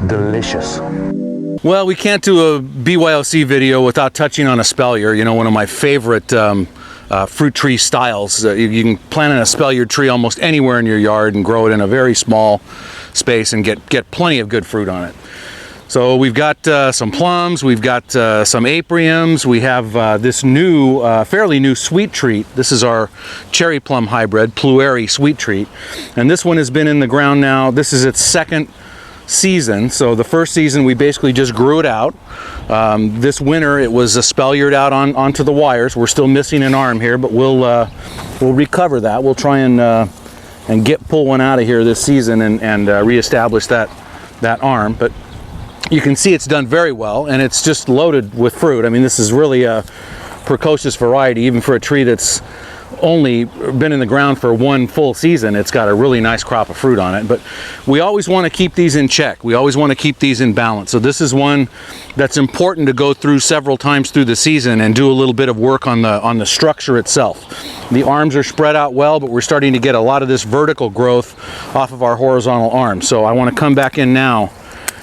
delicious. Well, we can't do a BYOC video without touching on espalier, you know, one of my favorite fruit tree styles. You can plant an espaliered tree almost anywhere in your yard and grow it in a very small space and get plenty of good fruit on it. So we've got some plums, we've got some apriums, we have this new, fairly new Sweet Treat. This is our cherry plum hybrid, Pluerry Sweet Treat. And this one has been in the ground now. This is its second season. So the first season we basically just grew it out. This winter it was espaliered out onto the wires. We're still missing an arm here, but we'll recover that. We'll try and pull one out of here this season and reestablish that arm. But you can see it's done very well, and it's just loaded with fruit. I mean, this is really a precocious variety, even for a tree that's only been in the ground for one full season. It's got a really nice crop of fruit on it. But we always want to keep these in check. We always want to keep these in balance. So this is one that's important to go through several times through the season and do a little bit of work on the structure itself. The arms are spread out well, but we're starting to get a lot of this vertical growth off of our horizontal arms. So I want to come back in now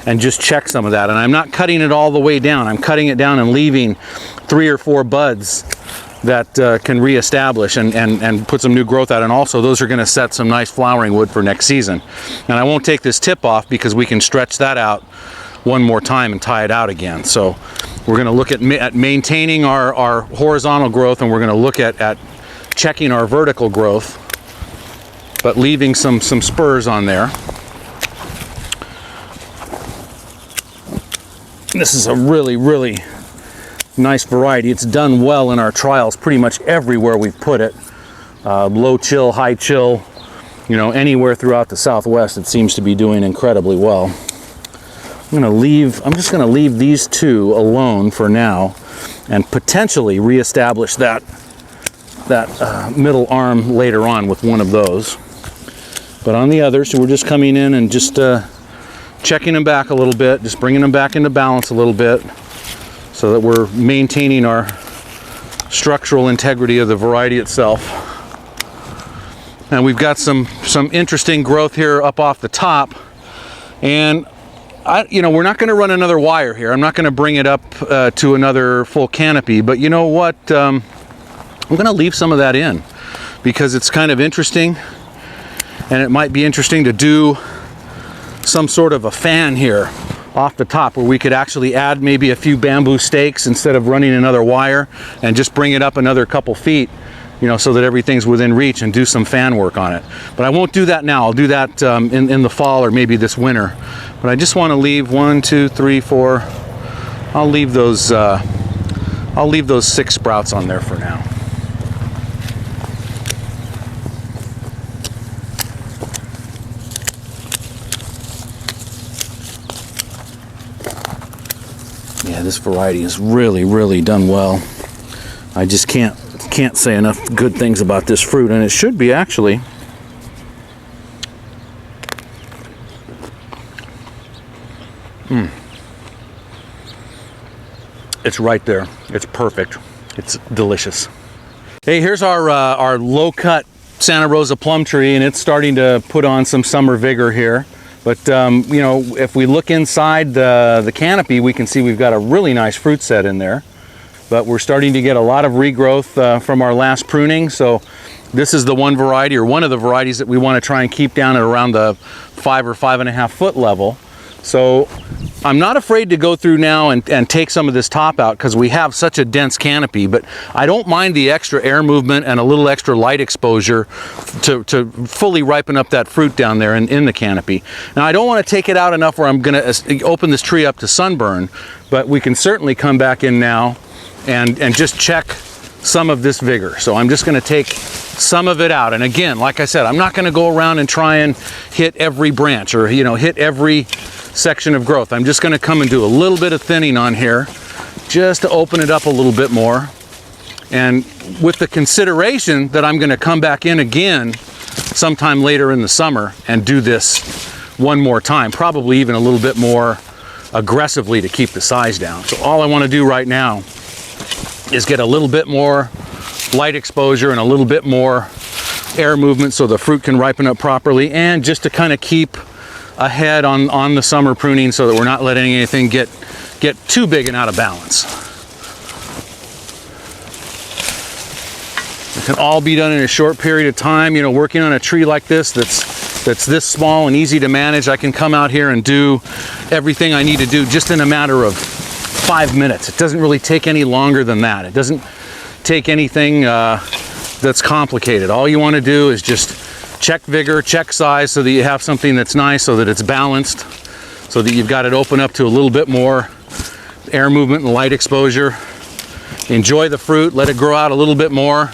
and just check some of that. And I'm not cutting it all the way down. I'm cutting it down and leaving 3 or 4 buds that can reestablish and put some new growth out. And also those are going to set some nice flowering wood for next season. And I won't take this tip off because we can stretch that out one more time and tie it out again. So we're going to look at maintaining our horizontal growth, and we're going to look at checking our vertical growth, but leaving some spurs on there. This is a really, really nice variety. It's done well in our trials pretty much everywhere we've put it. Low chill, high chill, you know, anywhere throughout the Southwest it seems to be doing incredibly well. I'm just going to leave these two alone for now and potentially reestablish that middle arm later on with one of those. But on the others, we're just coming in and just checking them back a little bit, just bringing them back into balance a little bit so that we're maintaining our structural integrity of the variety itself. And we've got some interesting growth here up off the top, and we're not going to run another wire here. I'm not going to bring it up to another full canopy, but you know what? I'm going to leave some of that in because it's kind of interesting, and it might be interesting to do some sort of a fan here off the top where we could actually add maybe a few bamboo stakes instead of running another wire, and just bring it up another couple feet, you know, so that everything's within reach, and do some fan work on it. But I won't do that now. I'll do that in the fall or maybe this winter. But I just want to leave 1, 2, 3, 4. I'll leave those 6 sprouts on there for now. Yeah, this variety is really, really done well. I just can't say enough good things about this fruit, and it should be actually. It's right there. It's perfect. It's delicious. Hey, here's our low-cut Santa Rosa plum tree, and it's starting to put on some summer vigor here. But if we look inside the canopy, we can see we've got a really nice fruit set in there. But we're starting to get a lot of regrowth from our last pruning. So this is the one variety, or one of the varieties, that we want to try and keep down at around the 5 or 5.5 foot level. So I'm not afraid to go through now and take some of this top out because we have such a dense canopy, but I don't mind the extra air movement and a little extra light exposure to fully ripen up that fruit down there in the canopy. Now, I don't want to take it out enough where I'm going to open this tree up to sunburn, but we can certainly come back in now and just check some of this vigor. So I'm just going to take some of it out. And again, like I said, I'm not going to go around and try and hit every branch or hit every section of growth. I'm just going to come and do a little bit of thinning on here just to open it up a little bit more, and with the consideration that I'm going to come back in again sometime later in the summer and do this one more time, probably even a little bit more aggressively to keep the size down. So all I want to do right now is get a little bit more light exposure and a little bit more air movement so the fruit can ripen up properly, and just to kind of keep ahead on the summer pruning so that we're not letting anything get too big and out of balance. It can all be done in a short period of time. You know, working on a tree like this that's this small and easy to manage, I can come out here and do everything I need to do just in a matter of 5 minutes. It doesn't really take any longer than that. It doesn't take anything that's complicated. All you want to do is just check vigor, check size, so that you have something that's nice, so that it's balanced, so that you've got it open up to a little bit more air movement and light exposure. Enjoy the fruit, let it grow out a little bit more,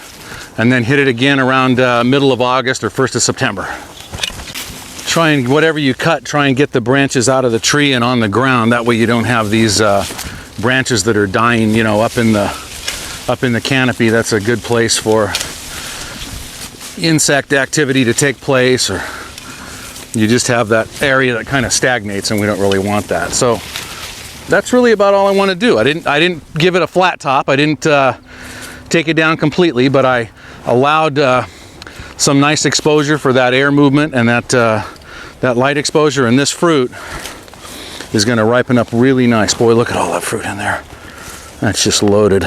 and then hit it again around middle of August or 1st of September. Try and, whatever you cut, try and get the branches out of the tree and on the ground. That way you don't have these branches that are dying, you know, up in the canopy. That's a good place for insect activity to take place, or you just have that area that kind of stagnates, and we don't really want that. So that's really about all I want to do. I didn't give it a flat top. I didn't take it down completely, but I allowed some nice exposure for that air movement and that light exposure, and this fruit is going to ripen up really nice. Boy, look at all that fruit in there. That's just loaded.